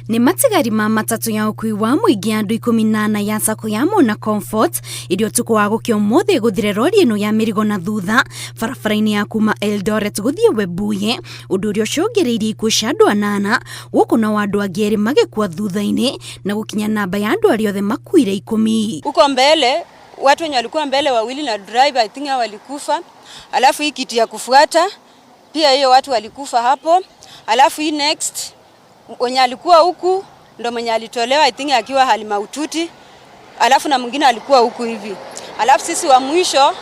Ni matigari ma matatu ya ukui wa muingi andu 18 ya Sacco ya Mona Comfort irio tuko wa gukio mothe guthire rori ino ya mirigo na thutha barabara-ini ya kuma Eldoret guthie Webuye undu urio cungiriirie ikuo cia andu 8 guku na andu angeri magikua thutha-ini na gukinya namba ya andu aria othe makuire 10. Uko mbele watu wenye walikuwa mbele wawili na driver I think walikufa, alafu hii kiti ya kufuata pia hiyo watu walikufa hapo, alafu hii next mwenye alikuwa huku ndo mwenye alitolewa I think akiwa hali mahututi, alafu na mwingine alikuwa huku hivi, alafu sisi wa mwisho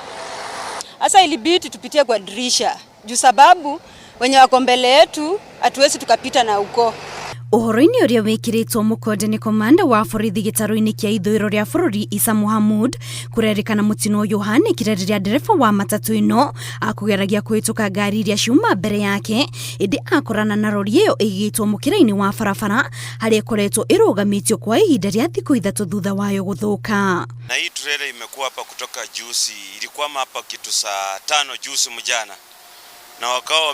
hasa ilibidi tupitie kwa dirisha juu sababu wenye wako mbele yetu hatuwezi tukapita na uko. Uhoro-ini uria wikiritwo mukonde ni komanda wa borithi gitaro-ini kia ithwiro ria bururi Isa Mohamud kurerikana mutino uyu uhanikire riria ndereba wa matatu ino akugeragia kuhituka ngari iria ciuma mbere yake indi akorana na rori iyo igitwo mukira-ini wa barabara haria ikoretwo irugamitio kwa ihinda ria thiku 3 thutha wayo guthuka. Na hii trailer imekuwa hapa kutoka juzi, ilikuwa hapa kitu saa 5 juzi mjana, na wakao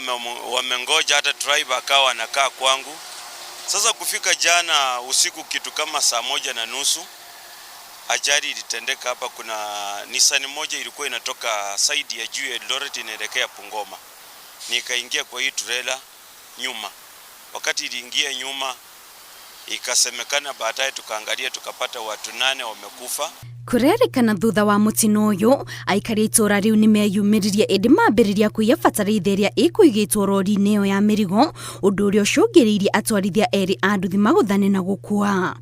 wamengoja, hata driver akawa anakaa kwangu. Sasa kufika jana usiku kitu kama saa 1:30 ajali ilitendeka hapa. Kuna Nissan moja ilikuwa inatoka side ya juu ya Eldoret inaelekea Bungoma, nikaingia kwa hii trailer nyuma. Wakati iliingia nyuma ikasemekana, baadaye tukaangalia tukapata watu 8 wamekufa. Kurerikana thutha wa mutino uyu aikari itura riu ni meyumiririe indi mambiriria kuiya bataraitha iria ikuigitwo rori-ini iyo ya mirigo undu uria ucungiriirie atwarithia eri a nduthi maguthane na gukua.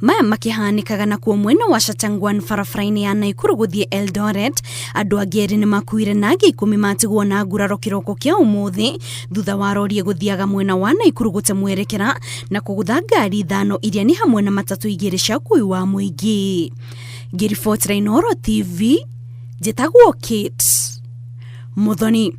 Maya makihanikaga na kuo mwena wa Chachangwan barabara-ini ya Naikuru guthie Eldoret, andu angeri ni makuire na angi 10 matigwo na nguraro kiroko kia umuthi thutha wa rori guthiaga mwena wa Naikuru gute mwerekera na kugutha ngari 5 iria ni hamwe na matatu 2 cia ukui wa muingi. Ngiribotera Inooro TV, njitagwo Kate Muthoni.